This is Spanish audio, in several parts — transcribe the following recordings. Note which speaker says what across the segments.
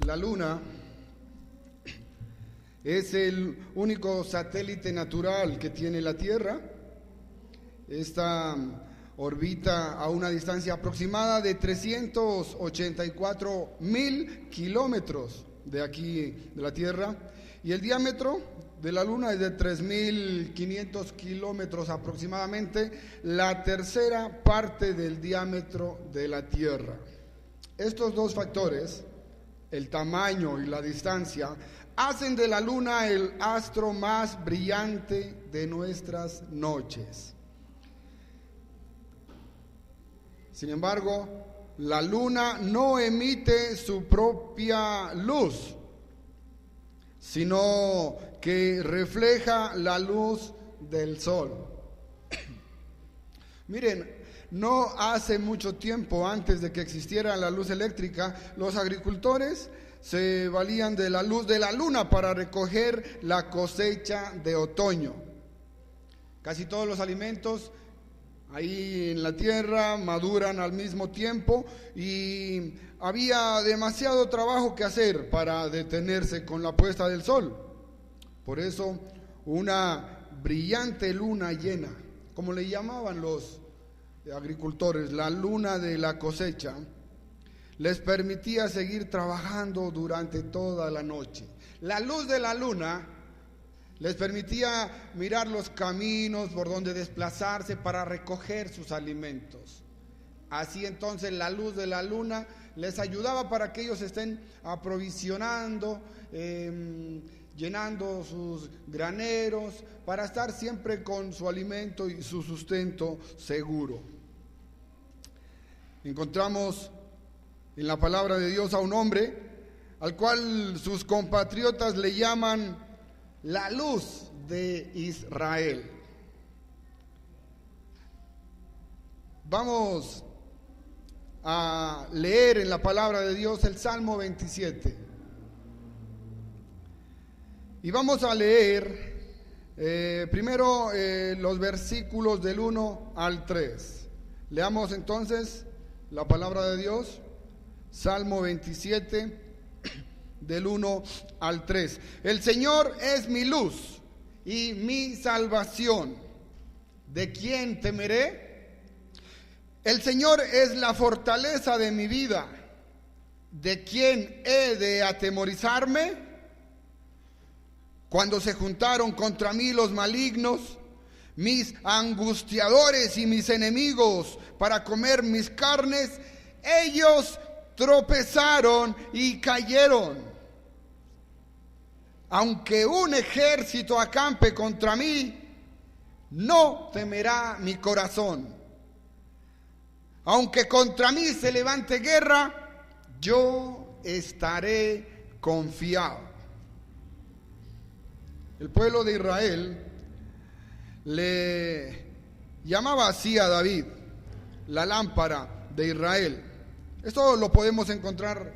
Speaker 1: La Luna es el único satélite natural que tiene la Tierra. Esta orbita a una distancia aproximada de 384.000 kilómetros de aquí, de la Tierra, y el diámetro de la Luna es de 3.500 kilómetros aproximadamente, la tercera parte del diámetro de la Tierra. Estos dos factores, el tamaño y la distancia, hacen de la Luna el astro más brillante de nuestras noches. Sin embargo, la Luna no emite su propia luz, sino que refleja la luz del Sol. Miren, no hace mucho tiempo, antes de que existiera la luz eléctrica, los agricultores se valían de la luz de la Luna para recoger la cosecha de otoño. Casi todos los alimentos ahí en la tierra maduran al mismo tiempo y había demasiado trabajo que hacer para detenerse con la puesta del sol. Por eso una brillante luna llena, como le llamaban los agricultores, la luna de la cosecha, les permitía seguir trabajando durante toda la noche. La luz de la luna les permitía mirar los caminos por donde desplazarse para recoger sus alimentos. Así entonces la luz de la luna les ayudaba para que ellos estén aprovisionando, llenando sus graneros, para estar siempre con su alimento y su sustento seguro. Encontramos en la palabra de Dios a un hombre al cual sus compatriotas le llaman la luz de Israel. Vamos a leer en la palabra de Dios el Salmo 27. Y vamos a leer primero los versículos del 1 al 3. Leamos entonces la palabra de Dios, Salmo 27, del 1 al 3. El Señor es mi luz y mi salvación. ¿De quién temeré? El Señor es la fortaleza de mi vida. ¿De quién he de atemorizarme? Cuando se juntaron contra mí los malignos, mis angustiadores y mis enemigos, para comer mis carnes, ellos tropezaron y cayeron. Aunque un ejército acampe contra mí, no temerá mi corazón. Aunque contra mí se levante guerra, yo estaré confiado. El pueblo de Israel le llamaba así a David, la lámpara de Israel. Esto lo podemos encontrar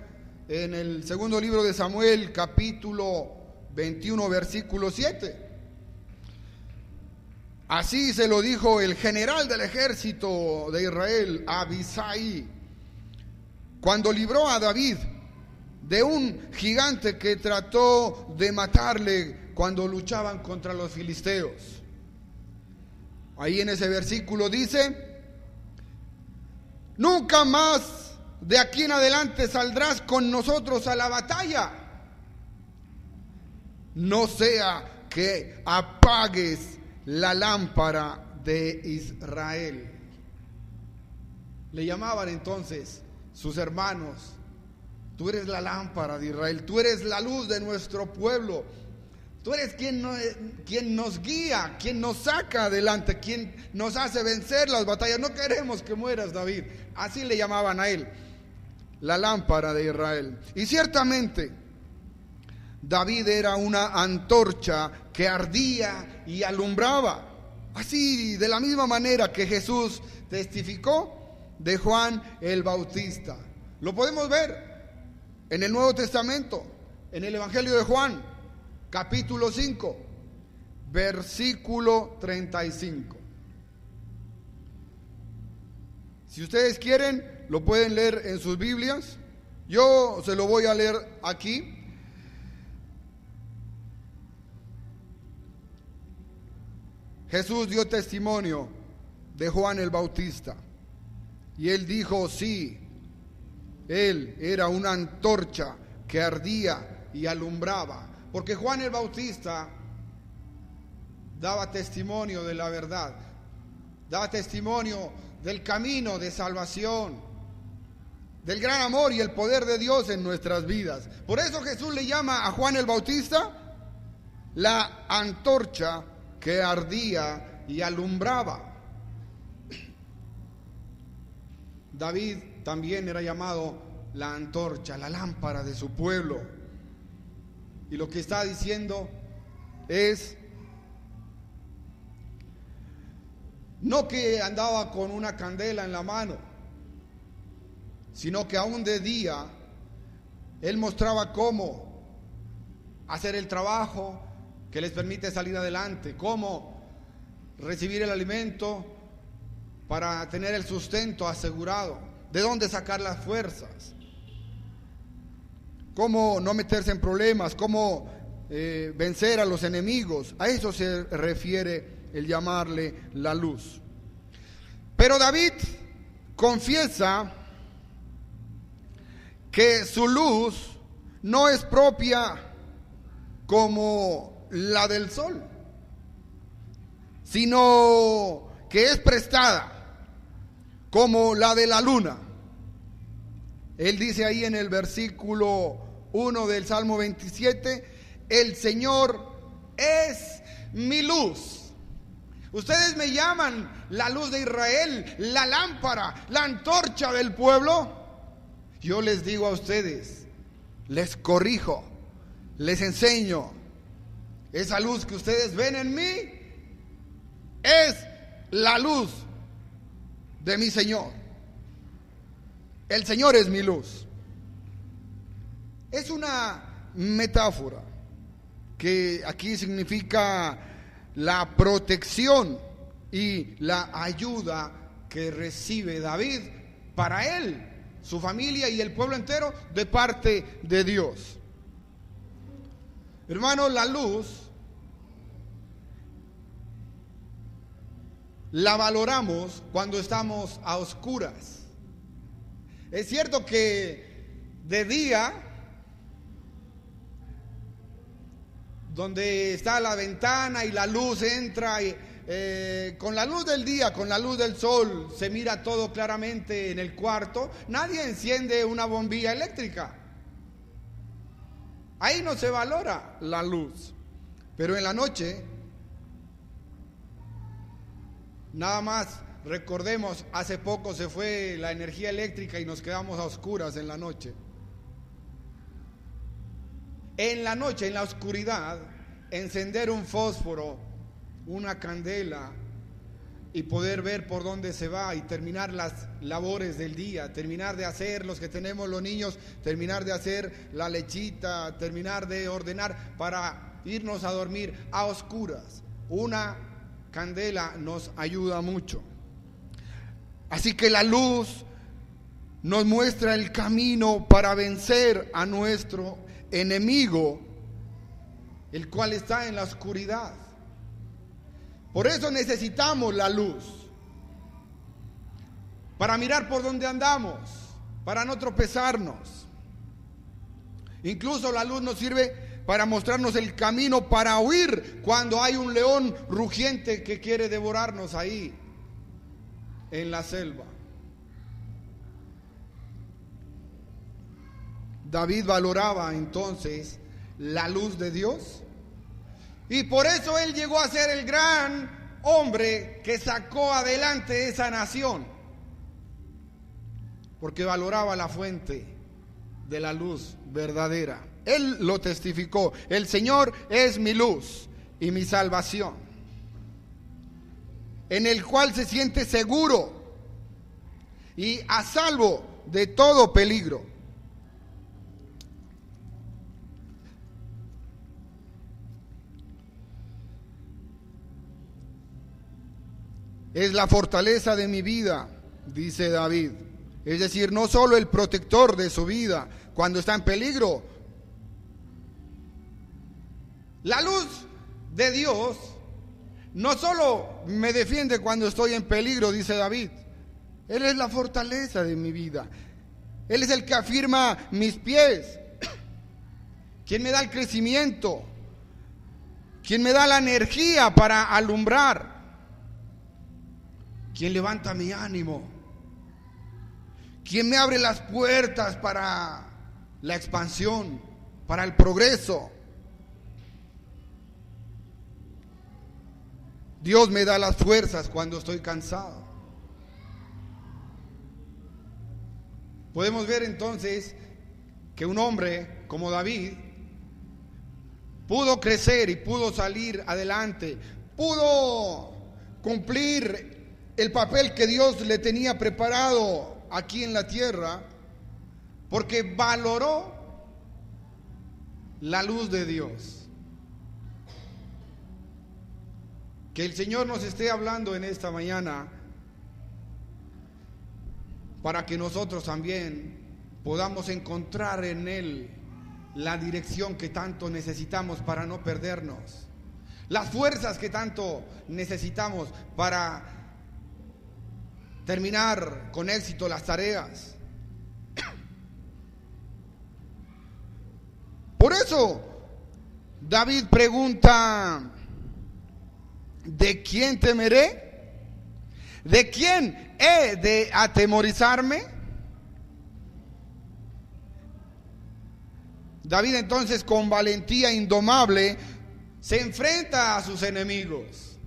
Speaker 1: en el segundo libro de Samuel, capítulo 21, versículo 7. Así se lo dijo el general del ejército de Israel, Abisai, cuando libró a David de un gigante que trató de matarle cuando luchaban contra los filisteos. Ahí en ese versículo dice: nunca más de aquí en adelante saldrás con nosotros a la batalla, no sea que apagues la lámpara de Israel. Le llamaban entonces sus hermanos: tú eres la lámpara de Israel, tú eres la luz de nuestro pueblo, tú eres quien nos guía, quien nos saca adelante, quien nos hace vencer las batallas. No queremos que mueras, David. Así le llamaban a él, la lámpara de Israel. Y ciertamente David era una antorcha que ardía y alumbraba. Así, de la misma manera que Jesús testificó de Juan el Bautista. Lo podemos ver en el Nuevo Testamento, en el Evangelio de Juan, capítulo 5, versículo 35. Si ustedes quieren, lo pueden leer en sus Biblias. Yo se lo voy a leer aquí. Jesús dio testimonio de Juan el Bautista y él dijo, sí, él era una antorcha que ardía y alumbraba, porque Juan el Bautista daba testimonio de la verdad, daba testimonio del camino de salvación, del gran amor y el poder de Dios en nuestras vidas. Por eso Jesús le llama a Juan el Bautista la antorcha que ardía y alumbraba. David también era llamado la antorcha, la lámpara de su pueblo. Y lo que está diciendo es, no que andaba con una candela en la mano, sino que aún de día él mostraba cómo hacer el trabajo que les permite salir adelante, cómo recibir el alimento para tener el sustento asegurado, de dónde sacar las fuerzas, cómo no meterse en problemas, cómo vencer a los enemigos. A eso se refiere el llamarle la luz. Pero David confiesa que su luz no es propia como la del sol, sino que es prestada como la de la luna. Él dice ahí en el versículo 1 del Salmo 27, el Señor es mi luz. Ustedes me llaman la luz de Israel, la lámpara, la antorcha del pueblo. Yo les digo a ustedes, les corrijo, les enseño. Esa luz que ustedes ven en mí es la luz de mi Señor. El Señor es mi luz. Es una metáfora que aquí significa la protección y la ayuda que recibe David para él, su familia y el pueblo entero de parte de Dios. Hermanos, la luz la valoramos cuando estamos a oscuras. Es cierto que de día, donde está la ventana y la luz entra, y, con la luz del día, con la luz del sol, se mira todo claramente en el cuarto. Nadie enciende una bombilla eléctrica. Ahí no se valora la luz. Pero en la noche, nada más recordemos, hace poco se fue la energía eléctrica y nos quedamos a oscuras en la noche. En la noche, en la oscuridad, encender un fósforo, una candela y poder ver por dónde se va y terminar las labores del día, terminar de hacer, los que tenemos los niños, terminar de hacer la lechita, terminar de ordenar para irnos a dormir a oscuras. Una candela nos ayuda mucho. Así que la luz nos muestra el camino para vencer a nuestro enemigo, el cual está en la oscuridad. Por eso necesitamos la luz, para mirar por dónde andamos, para no tropezarnos. Incluso la luz nos sirve para mostrarnos el camino para huir cuando hay un león rugiente que quiere devorarnos ahí en la selva. David valoraba entonces la luz de Dios y por eso él llegó a ser el gran hombre que sacó adelante esa nación, porque valoraba la fuente de la luz verdadera. Él lo testificó: el Señor es mi luz y mi salvación, en el cual se siente seguro y a salvo de todo peligro. Es la fortaleza de mi vida, dice David. Es decir, no solo el protector de su vida cuando está en peligro. La luz de Dios no solo me defiende cuando estoy en peligro, dice David. Él es la fortaleza de mi vida. Él es el que afirma mis pies. Quien me da el crecimiento. Quien me da la energía para alumbrar. Quien levanta mi ánimo. Quien me abre las puertas para la expansión, para el progreso. Dios me da las fuerzas cuando estoy cansado. Podemos ver entonces que un hombre como David pudo crecer y pudo salir adelante, pudo cumplir el papel que Dios le tenía preparado aquí en la tierra, porque valoró la luz de Dios. Que el Señor nos esté hablando en esta mañana para que nosotros también podamos encontrar en Él la dirección que tanto necesitamos para no perdernos, las fuerzas que tanto necesitamos para terminar con éxito las tareas. Por eso David pregunta: ¿de quién temeré? ¿De quién he de atemorizarme? David entonces, con valentía indomable, se enfrenta a sus enemigos.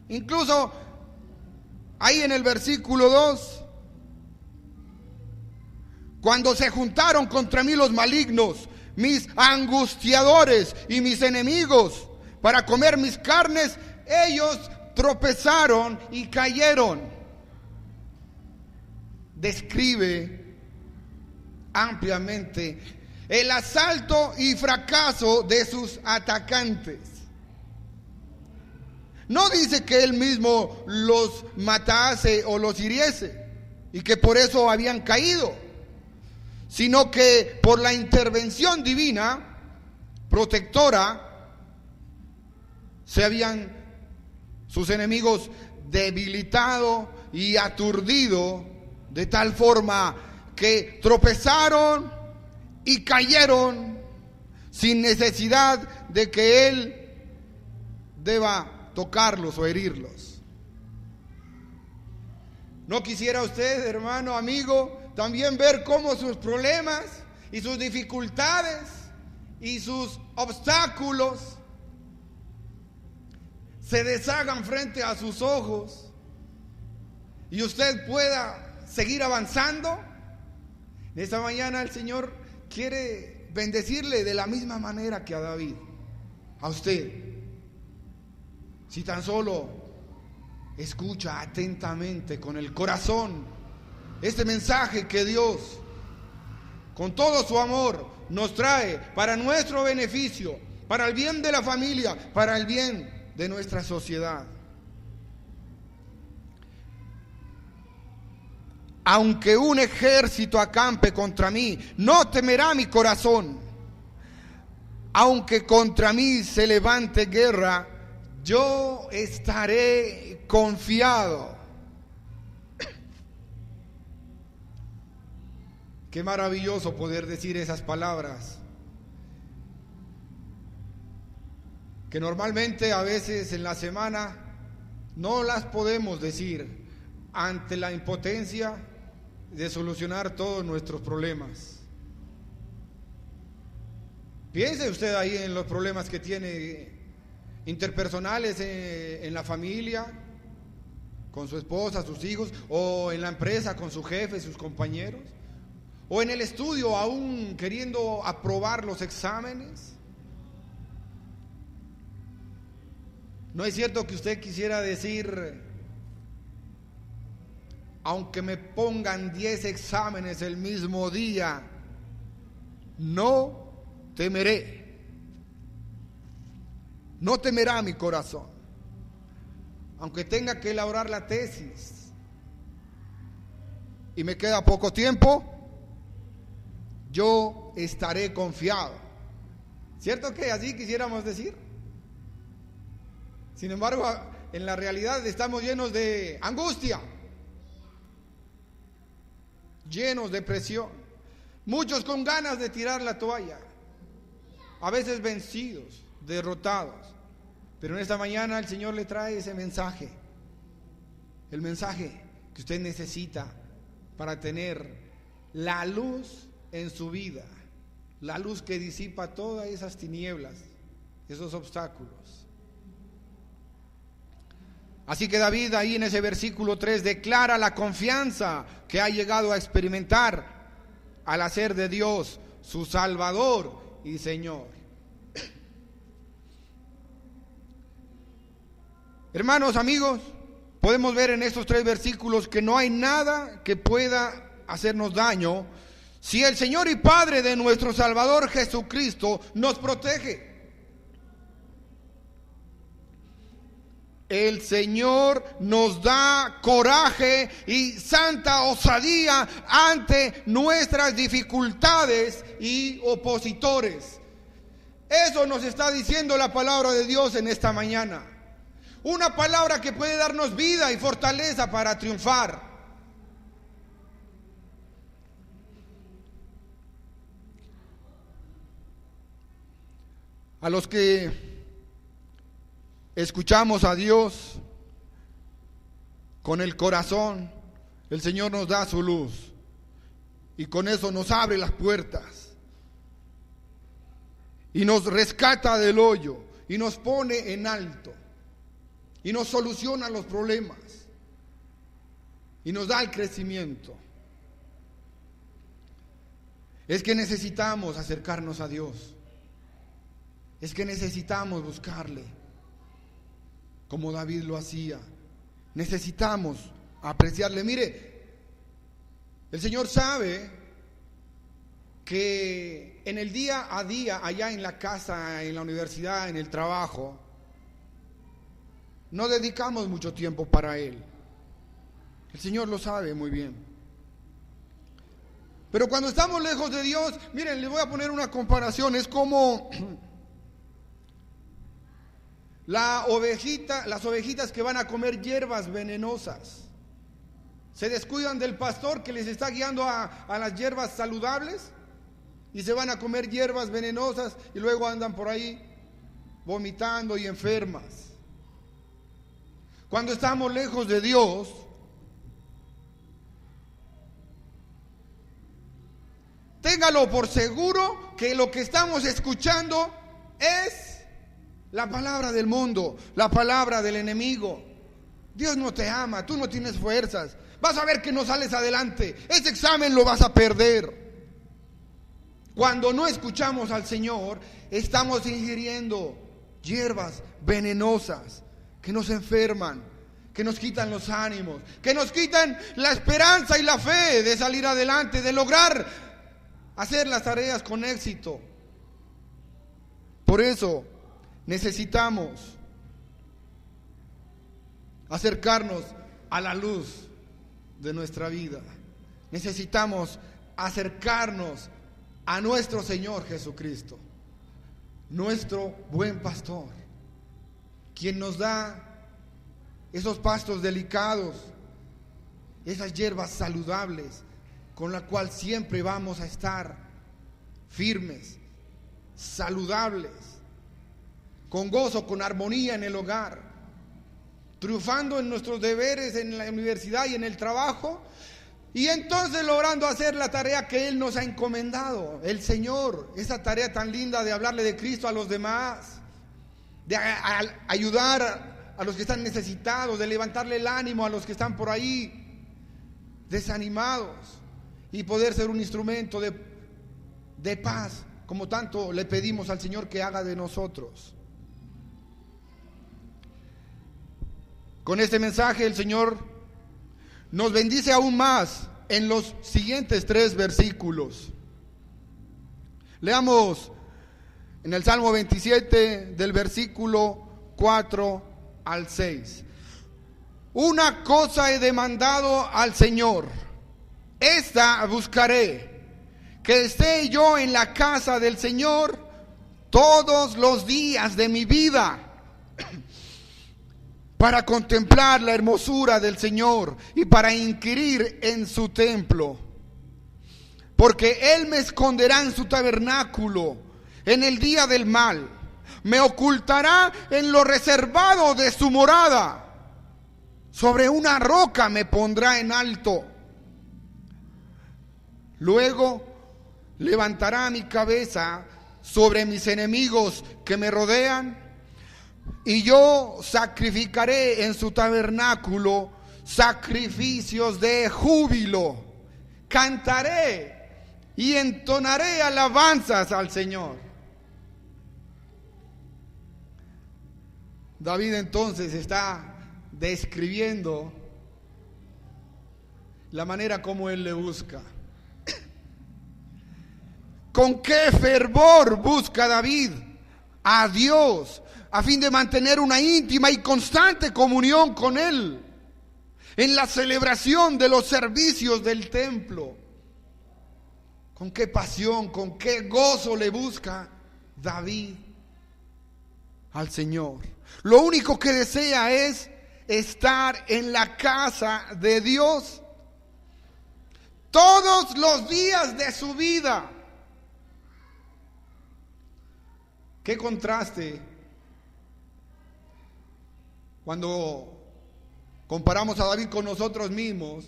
Speaker 1: Incluso ahí en el versículo 2, cuando se juntaron contra mí los malignos, mis angustiadores y mis enemigos, para comer mis carnes, ellos tropezaron y cayeron. Describe ampliamente el asalto y fracaso de sus atacantes. No dice que él mismo los matase o los hiriese y que por eso habían caído, sino que por la intervención divina, protectora, se habían sus enemigos debilitado y aturdido de tal forma que tropezaron y cayeron sin necesidad de que él deba tocarlos o herirlos. ¿No quisiera usted, hermano, amigo, también ver cómo sus problemas y sus dificultades y sus obstáculos se deshagan frente a sus ojos y usted pueda seguir avanzando? Esta mañana el Señor quiere bendecirle de la misma manera que a David, a usted. Si tan solo escucha atentamente con el corazón este mensaje que Dios, con todo su amor, nos trae para nuestro beneficio, para el bien de la familia, para el bien de nuestra sociedad. Aunque un ejército acampe contra mí, no temerá mi corazón. Aunque contra mí se levante guerra, yo estaré confiado. Qué maravilloso poder decir esas palabras, que normalmente a veces en la semana no las podemos decir ante la impotencia de solucionar todos nuestros problemas. Piense usted ahí en los problemas que tiene interpersonales en la familia, con su esposa, sus hijos, o en la empresa con su jefe, sus compañeros, o en el estudio aún queriendo aprobar los exámenes. ¿No es cierto que usted quisiera decir: aunque me pongan 10 exámenes el mismo día, no temeré? No temerá mi corazón, aunque tenga que elaborar la tesis, y me queda poco tiempo, yo estaré confiado. ¿Cierto que así quisiéramos decir? Sin embargo, en la realidad estamos llenos de angustia, llenos de presión, muchos con ganas de tirar la toalla, a veces vencidos, derrotados. Pero en esta mañana el Señor le trae ese mensaje, el mensaje que usted necesita para tener la luz en su vida, la luz que disipa todas esas tinieblas, esos obstáculos. Así que David ahí en ese versículo 3 declara la confianza que ha llegado a experimentar al hacer de Dios su Salvador y Señor. Hermanos, amigos, podemos ver en estos 3 versículos que no hay nada que pueda hacernos daño si el Señor y Padre de nuestro Salvador Jesucristo nos protege. El Señor nos da coraje y santa osadía ante nuestras dificultades y opositores. Eso nos está diciendo la palabra de Dios en esta mañana. Una palabra que puede darnos vida y fortaleza para triunfar. A los que escuchamos a Dios con el corazón, el Señor nos da su luz y con eso nos abre las puertas y nos rescata del hoyo y nos pone en alto y nos soluciona los problemas y nos da el crecimiento. Es que necesitamos acercarnos a Dios, es que necesitamos buscarle como David lo hacía. Necesitamos apreciarle. Mire, el Señor sabe que en el día a día, allá en la casa, en la universidad, en el trabajo, no dedicamos mucho tiempo para Él. El Señor lo sabe muy bien. Pero cuando estamos lejos de Dios, miren, les voy a poner una comparación. Es como las ovejitas que van a comer hierbas venenosas. Se descuidan del pastor que les está guiando a las hierbas saludables y se van a comer hierbas venenosas y luego andan por ahí vomitando y enfermas. Cuando estamos lejos de Dios, téngalo por seguro que lo que estamos escuchando es la palabra del mundo, la palabra del enemigo. Dios no te ama, tú no tienes fuerzas, vas a ver que no sales adelante, ese examen lo vas a perder. Cuando no escuchamos al Señor, estamos ingiriendo hierbas venenosas que nos enferman, que nos quitan los ánimos, que nos quitan la esperanza y la fe de salir adelante, de lograr hacer las tareas con éxito. Por eso necesitamos acercarnos a la luz de nuestra vida. Necesitamos acercarnos a nuestro Señor Jesucristo, nuestro buen pastor, quien nos da esos pastos delicados, esas hierbas saludables, con la cual siempre vamos a estar firmes, saludables, con gozo, con armonía en el hogar, triunfando en nuestros deberes en la universidad y en el trabajo, y entonces logrando hacer la tarea que Él nos ha encomendado, el Señor, esa tarea tan linda de hablarle de Cristo a los demás, de ayudar a los que están necesitados, de levantarle el ánimo a los que están por ahí desanimados y poder ser un instrumento de paz, como tanto le pedimos al Señor que haga de nosotros. Con este mensaje el Señor nos bendice aún más en los siguientes 3 versículos. Leamos en el Salmo 27 del versículo 4 al 6. Una cosa he demandado al Señor, esta buscaré, que esté yo en la casa del Señor todos los días de mi vida, para contemplar la hermosura del Señor y para inquirir en su templo. Porque Él me esconderá en su tabernáculo en el día del mal, me ocultará en lo reservado de su morada, sobre una roca me pondrá en alto. Luego levantará mi cabeza sobre mis enemigos que me rodean, y yo sacrificaré en su tabernáculo sacrificios de júbilo. Cantaré y entonaré alabanzas al Señor. David entonces está describiendo la manera como él le busca. Con qué fervor busca David a Dios a fin de mantener una íntima y constante comunión con Él en la celebración de los servicios del templo. Con qué pasión, con qué gozo le busca David al Señor. Lo único que desea es estar en la casa de Dios todos los días de su vida. Qué contraste cuando comparamos a David con nosotros mismos,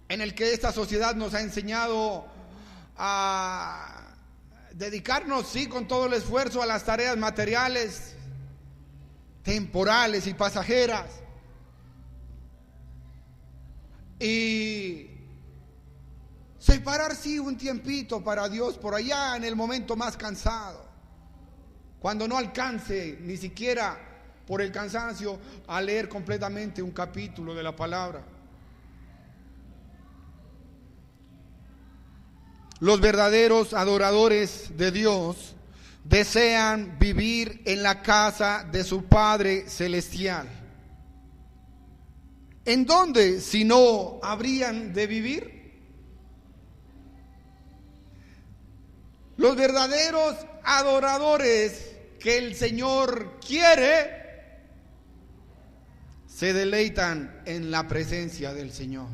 Speaker 1: en el que esta sociedad nos ha enseñado a dedicarnos, sí, con todo el esfuerzo a las tareas materiales, temporales y pasajeras, y separar, sí, un tiempito para Dios por allá en el momento más cansado, cuando no alcance ni siquiera por el cansancio a leer completamente un capítulo de la palabra. Los verdaderos adoradores de Dios desean vivir en la casa de su Padre Celestial. ¿En dónde si no habrían de vivir? Los verdaderos adoradores que el Señor quiere se deleitan en la presencia del Señor.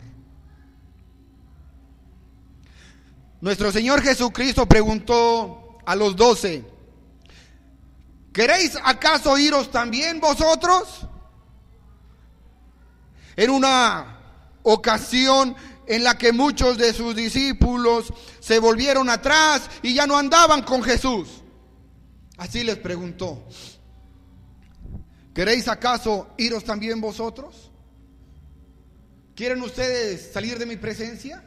Speaker 1: Nuestro Señor Jesucristo preguntó a los 12: ¿queréis acaso iros también vosotros? En una ocasión en la que muchos de sus discípulos se volvieron atrás y ya no andaban con Jesús, así les preguntó: ¿queréis acaso iros también vosotros? ¿Quieren ustedes salir de mi presencia?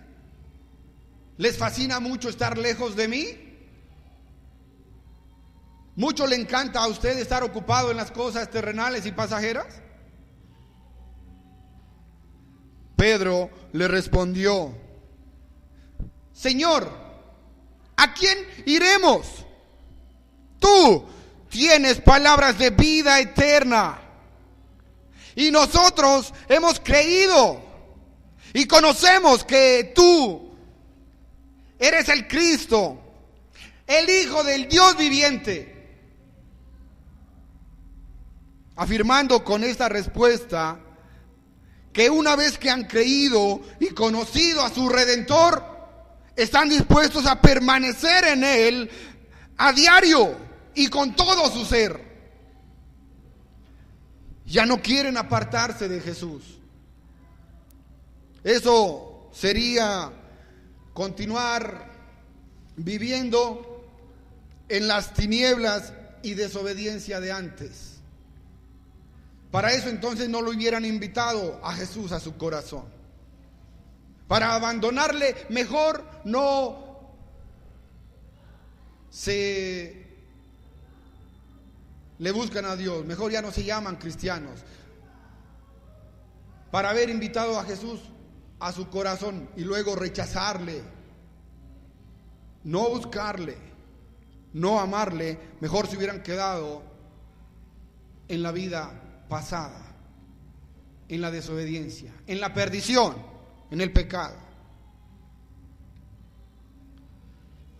Speaker 1: ¿Les fascina mucho estar lejos de mí? ¿Mucho le encanta a usted estar ocupado en las cosas terrenales y pasajeras? Pedro le respondió: Señor, ¿a quién iremos? Tú tienes palabras de vida eterna, y nosotros hemos creído y conocemos que tú eres el Cristo, el Hijo del Dios viviente. Afirmando con esta respuesta que una vez que han creído y conocido a su Redentor, están dispuestos a permanecer en Él a diario y con todo su ser. Ya no quieren apartarse de Jesús. Eso sería continuar viviendo en las tinieblas y desobediencia de antes. Para eso entonces no lo hubieran invitado a Jesús a su corazón. Para abandonarle, mejor no se le buscan a Dios, mejor ya no se llaman cristianos. Para haber invitado a Jesús a su corazón y luego rechazarle, no buscarle, no amarle, mejor se hubieran quedado en la vida pasada, en la desobediencia, en la perdición, en el pecado.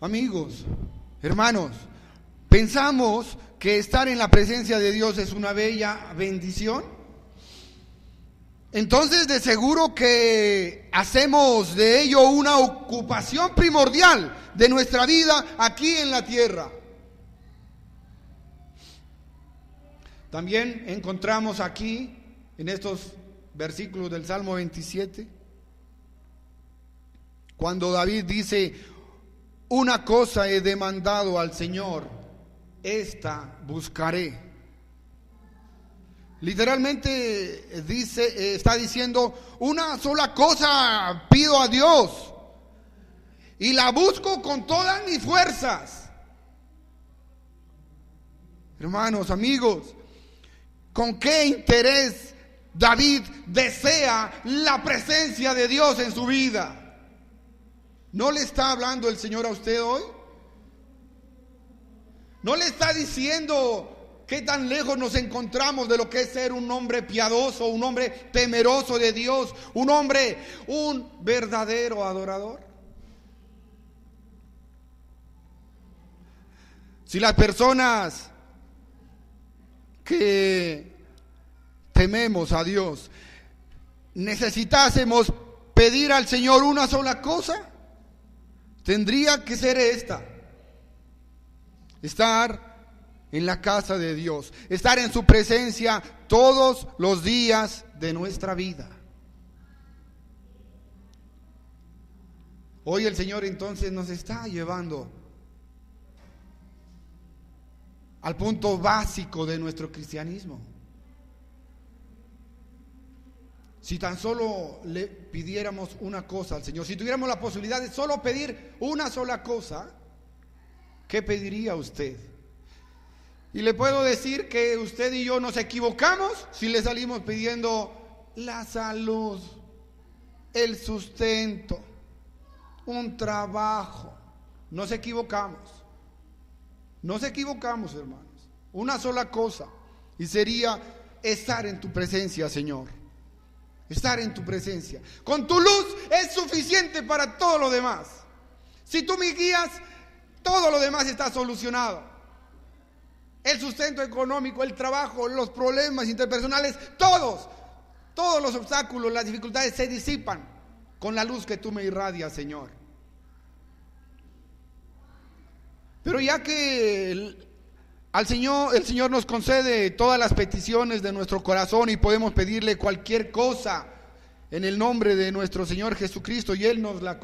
Speaker 1: Amigos, hermanos, ¿pensamos que estar en la presencia de Dios es una bella bendición? Entonces de seguro que hacemos de ello una ocupación primordial de nuestra vida aquí en la tierra. También encontramos aquí, en estos versículos del Salmo 27, cuando David dice: una cosa he demandado al Señor, esta buscaré. Literalmente dice, está diciendo: una sola cosa pido a Dios y la busco con todas mis fuerzas. Hermanos, amigos, ¿con qué interés David desea la presencia de Dios en su vida? ¿No le está hablando el Señor a usted hoy? ¿No le está diciendo qué tan lejos nos encontramos de lo que es ser un hombre piadoso, un hombre temeroso de Dios, un verdadero adorador? Si las personas que tememos a Dios necesitásemos pedir al Señor una sola cosa, tendría que ser esta: estar en la casa de Dios, estar en su presencia todos los días de nuestra vida. Hoy el Señor entonces nos está llevando al punto básico de nuestro cristianismo. Si tan solo le pidiéramos una cosa al Señor, si tuviéramos la posibilidad de solo pedir una sola cosa, ¿qué pediría usted? Y le puedo decir que usted y yo nos equivocamos si le salimos pidiendo la salud, el sustento, un trabajo. Nos equivocamos, hermanos. Una sola cosa, y sería estar en tu presencia, Señor. Estar en tu presencia. Con tu luz es suficiente para todo lo demás. Si tú me guías, todo lo demás está solucionado. El sustento económico, el trabajo, los problemas interpersonales, todos los obstáculos, las dificultades se disipan con la luz que tú me irradias, Señor. Pero ya que el Señor nos concede todas las peticiones de nuestro corazón y podemos pedirle cualquier cosa en el nombre de nuestro Señor Jesucristo y Él nos las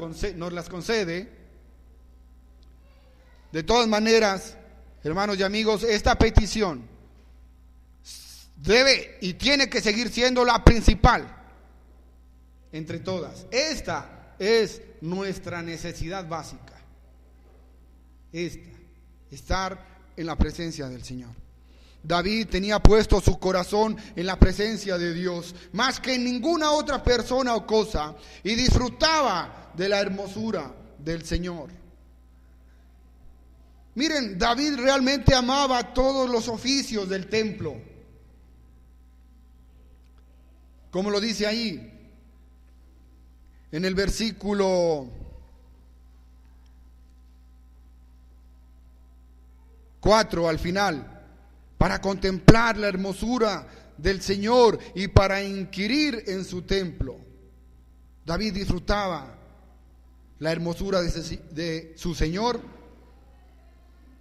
Speaker 1: concede, de todas maneras, hermanos y amigos, esta petición debe y tiene que seguir siendo la principal entre todas. Esta es nuestra necesidad básica. Estar en la presencia del Señor. David tenía puesto su corazón en la presencia de Dios más que en ninguna otra persona o cosa, y disfrutaba de la hermosura del Señor. Miren, David realmente amaba todos los oficios del templo, como lo dice ahí en el versículo 4 al final: para contemplar la hermosura del Señor y para inquirir en su templo. David disfrutaba la hermosura de su Señor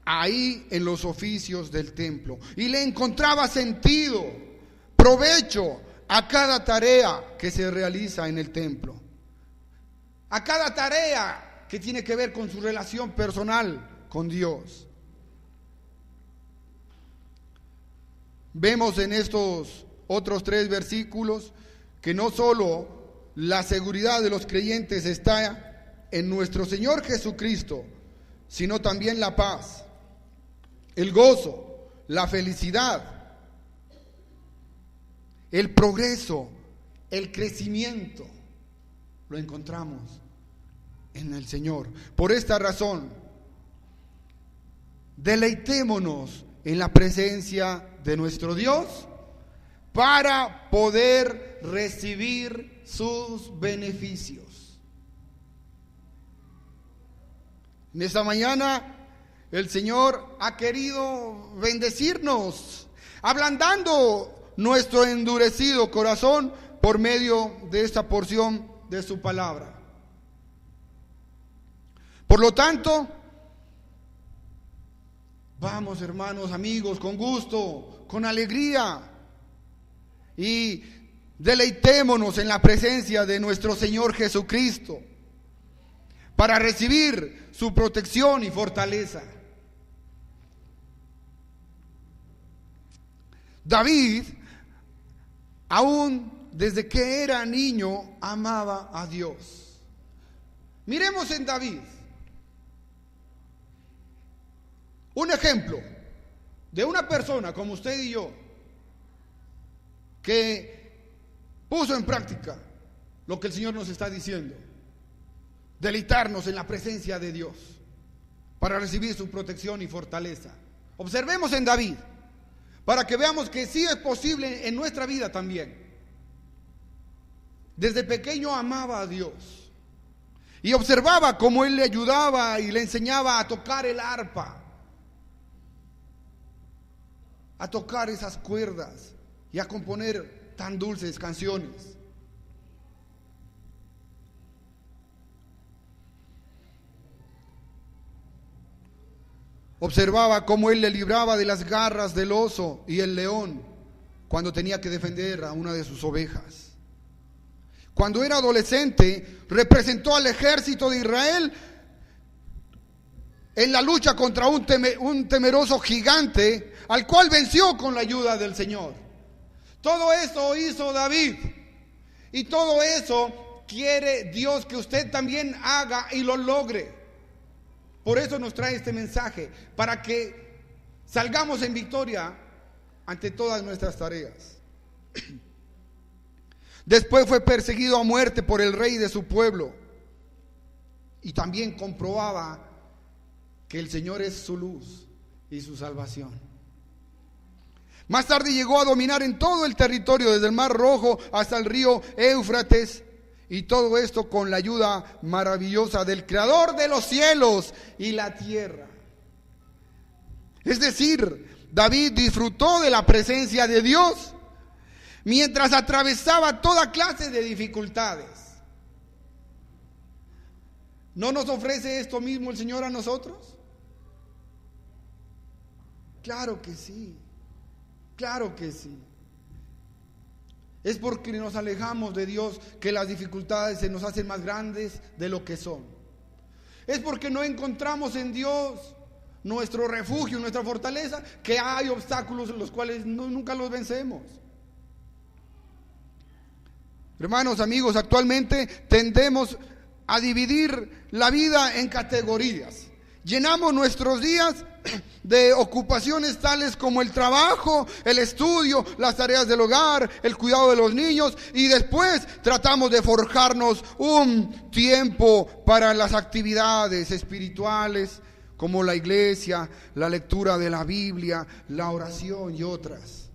Speaker 1: ahí en los oficios del templo, y le encontraba sentido, provecho a cada tarea que se realiza en el templo, a cada tarea que tiene que ver con su relación personal con Dios. Vemos en estos otros 3 versículos que no solo la seguridad de los creyentes está en nuestro Señor Jesucristo, sino también la paz, el gozo, la felicidad, el progreso, el crecimiento, lo encontramos en el Señor. Por esta razón, deleitémonos en la presencia de nuestro Dios para poder recibir sus beneficios. En esta mañana el Señor ha querido bendecirnos, ablandando nuestro endurecido corazón por medio de esta porción de su palabra. Por lo tanto, vamos, hermanos, amigos, con gusto, con alegría, y deleitémonos en la presencia de nuestro Señor Jesucristo para recibir su protección y fortaleza. David, aún desde que era niño, amaba a Dios. Miremos en David un ejemplo de una persona como usted y yo, que puso en práctica lo que el Señor nos está diciendo: deleitarnos en la presencia de Dios para recibir su protección y fortaleza. Observemos en David, para que veamos que sí es posible en nuestra vida también. Desde pequeño amaba a Dios y observaba cómo Él le ayudaba y le enseñaba a tocar el arpa, a tocar esas cuerdas y a componer tan dulces canciones. Observaba cómo Él le libraba de las garras del oso y el león cuando tenía que defender a una de sus ovejas. Cuando era adolescente, representó al ejército de Israel en la lucha contra un temeroso gigante, al cual venció con la ayuda del Señor. Todo eso hizo David, y todo eso quiere Dios que usted también haga y lo logre. Por eso nos trae este mensaje, para que salgamos en victoria ante todas nuestras tareas. Después fue perseguido a muerte por el rey de su pueblo, y también comprobaba que el Señor es su luz y su salvación. Más tarde llegó a dominar en todo el territorio, desde el Mar Rojo hasta el río Éufrates, y todo esto con la ayuda maravillosa del Creador de los cielos y la tierra. Es decir, David disfrutó de la presencia de Dios mientras atravesaba toda clase de dificultades. ¿No nos ofrece esto mismo el Señor a nosotros? Claro que sí, claro que sí. Es porque nos alejamos de Dios que las dificultades se nos hacen más grandes de lo que son. Es porque no encontramos en Dios nuestro refugio, nuestra fortaleza, que hay obstáculos en los cuales nunca los vencemos. Hermanos, amigos, actualmente tendemos a dividir la vida en categorías. Llenamos nuestros días de ocupaciones tales como el trabajo, el estudio, las tareas del hogar, el cuidado de los niños, y después tratamos de forjarnos un tiempo para las actividades espirituales como la iglesia, la lectura de la Biblia, la oración y otras.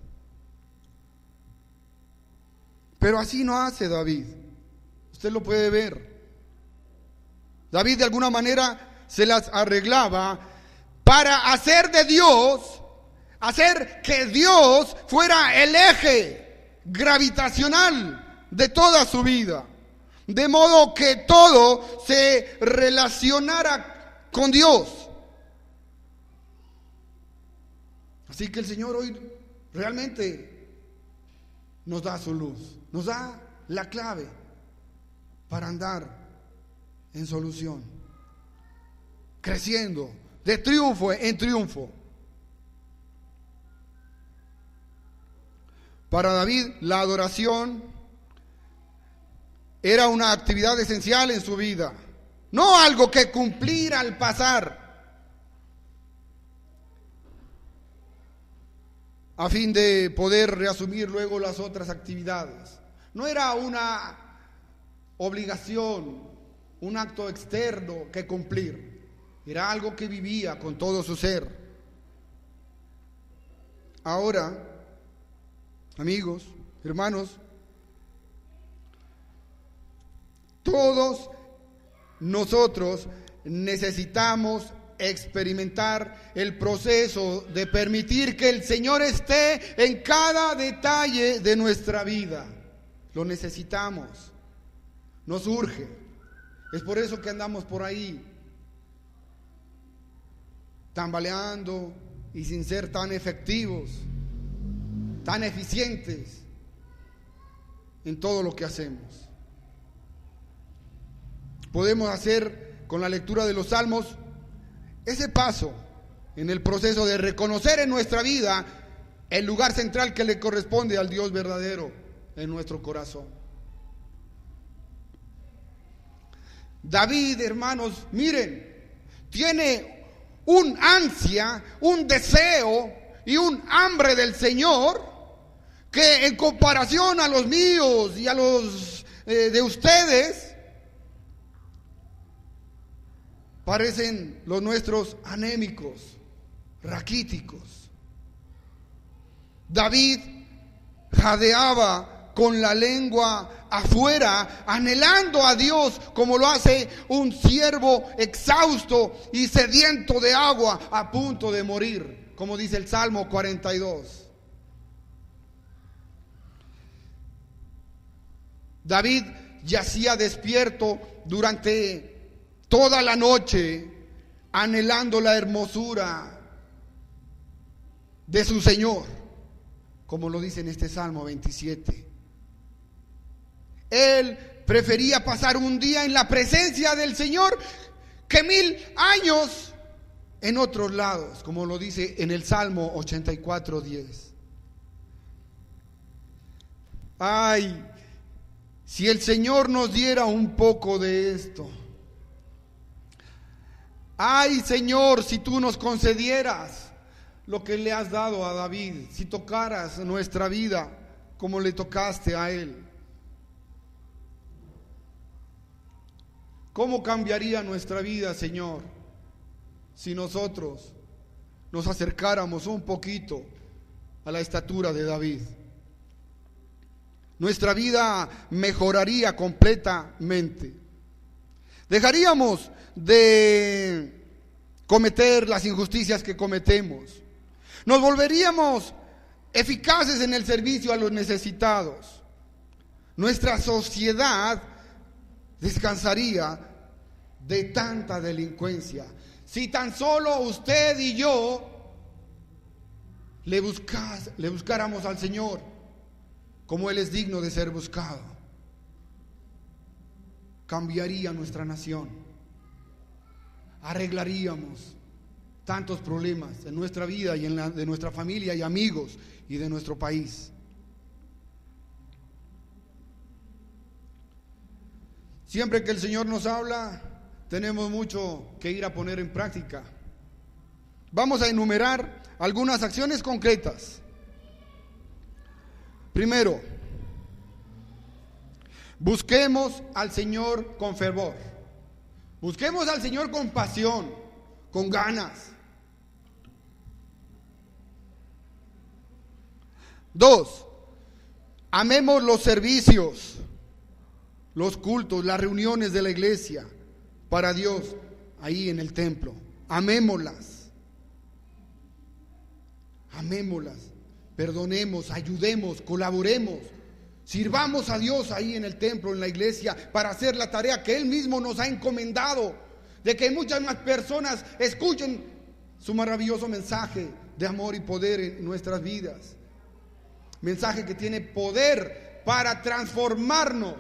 Speaker 1: Pero así no hace David. Usted lo puede ver. David de alguna manera se las arreglaba para hacer de Dios, hacer que Dios fuera el eje gravitacional de toda su vida, de modo que todo se relacionara con Dios. Así que el Señor hoy realmente nos da su luz, nos da la clave para andar en solución, creciendo de triunfo en triunfo. Para David, la adoración era una actividad esencial en su vida, no algo que cumplir al pasar, a fin de poder reasumir luego las otras actividades. No era una obligación, un acto externo que cumplir. Era algo que vivía con todo su ser. Ahora, amigos, hermanos, todos nosotros necesitamos experimentar el proceso de permitir que el Señor esté en cada detalle de nuestra vida. Lo necesitamos, nos urge. Es por eso que andamos por ahí tambaleando y sin ser tan efectivos, tan eficientes en todo lo que hacemos. Podemos hacer con la lectura de los Salmos ese paso en el proceso de reconocer en nuestra vida el lugar central que le corresponde al Dios verdadero en nuestro corazón. David, hermanos, miren, tiene un ansia, un deseo y un hambre del Señor que en comparación a los míos y a los de ustedes, parecen los nuestros anémicos, raquíticos. David jadeaba con la lengua afuera, anhelando a Dios como lo hace un siervo exhausto y sediento de agua a punto de morir, como dice el Salmo 42. David yacía despierto durante toda la noche, anhelando la hermosura de su Señor, como lo dice en este Salmo 27. Él prefería pasar un día en la presencia del Señor que 1000 años en otros lados, como lo dice en el Salmo 84:10. Ay, si el Señor nos diera un poco de esto. Ay, Señor, si tú nos concedieras lo que le has dado a David, si tocaras nuestra vida como le tocaste a él. ¿Cómo cambiaría nuestra vida, Señor, si nosotros nos acercáramos un poquito a la estatura de David? Nuestra vida mejoraría completamente. Dejaríamos de cometer las injusticias que cometemos. Nos volveríamos eficaces en el servicio a los necesitados. Nuestra sociedad descansaría de tanta delincuencia. Si tan solo usted y yo le buscáramos al Señor como Él es digno de ser buscado, cambiaría nuestra nación. Arreglaríamos tantos problemas en nuestra vida y en la de nuestra familia y amigos y de nuestro país. Siempre que el Señor nos habla, tenemos mucho que ir a poner en práctica. Vamos a enumerar algunas acciones concretas. Primero, busquemos al Señor con fervor. Busquemos al Señor con pasión, con ganas. 2, amemos los servicios, los cultos, las reuniones de la iglesia para Dios ahí en el templo. Amémoslas. Amémoslas. Perdonemos, ayudemos, colaboremos. Sirvamos a Dios ahí en el templo, en la iglesia, para hacer la tarea que Él mismo nos ha encomendado, de que muchas más personas escuchen su maravilloso mensaje de amor y poder en nuestras vidas. Mensaje que tiene poder para transformarnos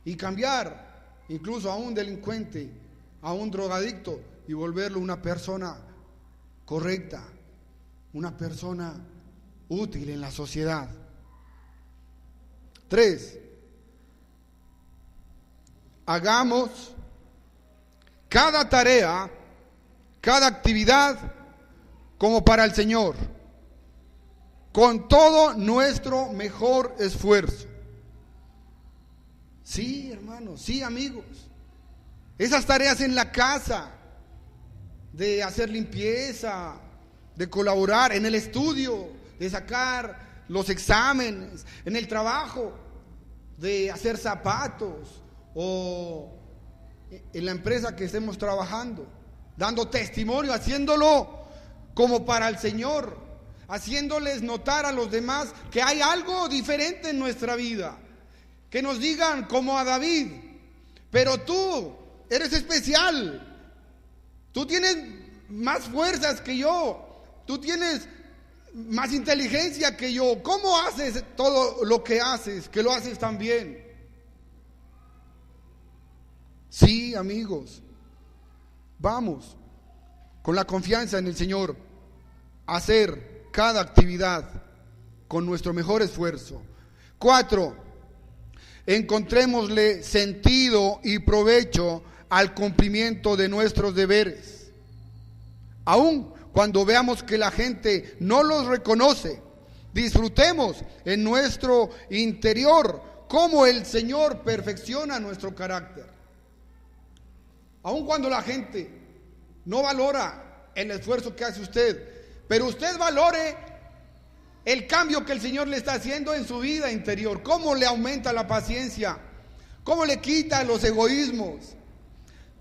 Speaker 1: y cambiar incluso a un delincuente, a un drogadicto, y volverlo una persona correcta, una persona útil en la sociedad. 3, hagamos cada tarea, cada actividad como para el Señor, con todo nuestro mejor esfuerzo. Sí, hermanos, sí, amigos. Esas tareas en la casa, de hacer limpieza, de colaborar en el estudio, de sacar los exámenes, en el trabajo, de hacer zapatos o en la empresa que estemos trabajando, dando testimonio, haciéndolo como para el Señor, haciéndoles notar a los demás que hay algo diferente en nuestra vida, que nos digan como a David: pero tú eres especial, tú tienes más fuerzas que yo, tú tienes más inteligencia que yo, ¿cómo haces todo lo que haces, que lo haces tan bien? Sí, amigos, vamos con la confianza en el Señor a hacer cada actividad con nuestro mejor esfuerzo. 4, encontrémosle sentido y provecho al cumplimiento de nuestros deberes. Aún cuando veamos que la gente no los reconoce, disfrutemos en nuestro interior cómo el Señor perfecciona nuestro carácter. Aun cuando la gente no valora el esfuerzo que hace usted, pero usted valore el cambio que el Señor le está haciendo en su vida interior, cómo le aumenta la paciencia, cómo le quita los egoísmos,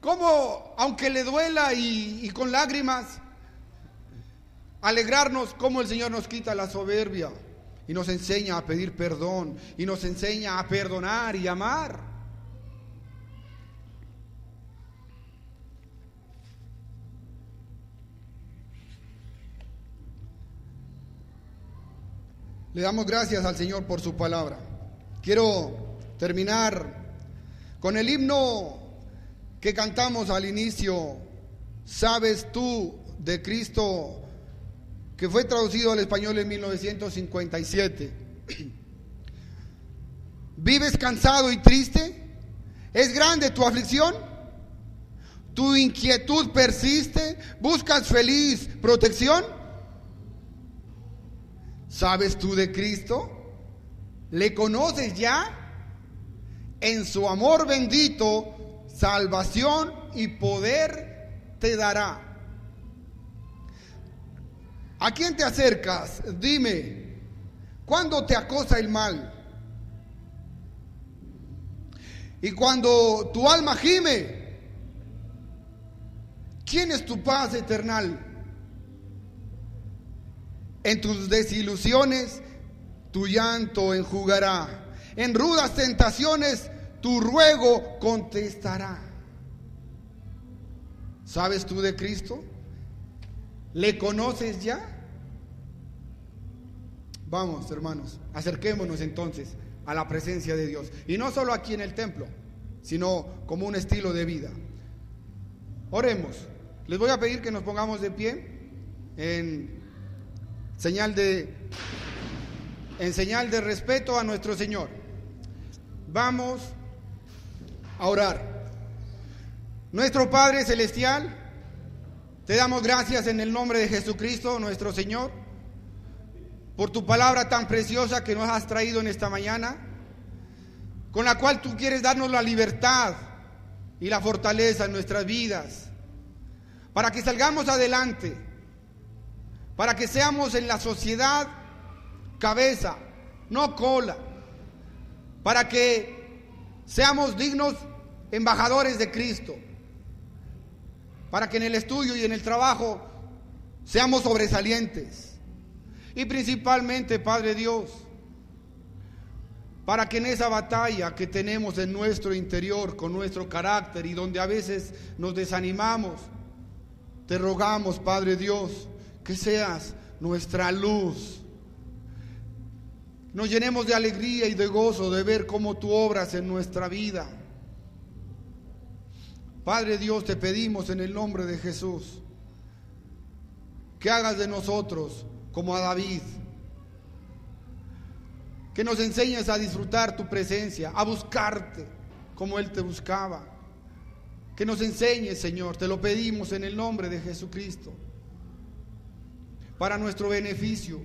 Speaker 1: cómo, aunque le duela y con lágrimas, alegrarnos, cómo el Señor nos quita la soberbia y nos enseña a pedir perdón y nos enseña a perdonar y amar. Le damos gracias al Señor por su palabra. Quiero terminar con el himno que cantamos al inicio: ¿Sabes tú de Cristo?, que fue traducido al español en 1957. ¿Vives cansado y triste? ¿Es grande tu aflicción? ¿Tu inquietud persiste? ¿Buscas feliz protección? ¿Sabes tú de Cristo? ¿Le conoces ya? En su amor bendito, salvación y poder te dará. ¿A quién te acercas? Dime, ¿cuándo te acosa el mal? Y cuando tu alma gime, ¿quién es tu paz eternal? En tus desilusiones tu llanto enjugará, en rudas tentaciones tu ruego contestará. ¿Sabes tú de Cristo? ¿Le conoces ya? Vamos, hermanos, acerquémonos entonces a la presencia de Dios, y no solo aquí en el templo, sino como un estilo de vida. Oremos. Les voy a pedir que nos pongamos de pie en señal de respeto a nuestro Señor. Vamos a orar. Nuestro Padre Celestial, te damos gracias en el nombre de Jesucristo, nuestro Señor, por tu palabra tan preciosa que nos has traído en esta mañana, con la cual tú quieres darnos la libertad y la fortaleza en nuestras vidas, para que salgamos adelante, para que seamos en la sociedad cabeza, no cola, para que seamos dignos embajadores de Cristo, para que en el estudio y en el trabajo seamos sobresalientes, y principalmente, Padre Dios, para que en esa batalla que tenemos en nuestro interior con nuestro carácter y donde a veces nos desanimamos, te rogamos, Padre Dios, que seas nuestra luz. Nos llenemos de alegría y de gozo de ver cómo tú obras en nuestra vida. Padre Dios, te pedimos en el nombre de Jesús que hagas de nosotros como a David, que nos enseñes a disfrutar tu presencia, a buscarte como él te buscaba, que nos enseñes, Señor, te lo pedimos en el nombre de Jesucristo, para nuestro beneficio,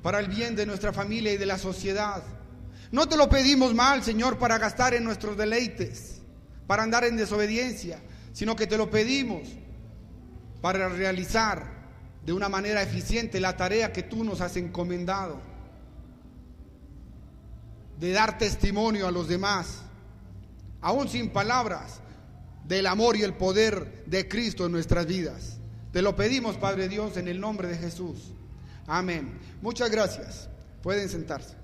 Speaker 1: para el bien de nuestra familia y de la sociedad. No te lo pedimos mal, Señor, para gastar en nuestros deleites, para andar en desobediencia, sino que te lo pedimos para realizar de una manera eficiente la tarea que tú nos has encomendado, de dar testimonio a los demás, aún sin palabras, del amor y el poder de Cristo en nuestras vidas. Te lo pedimos, Padre Dios, en el nombre de Jesús. Amén. Muchas gracias. Pueden sentarse.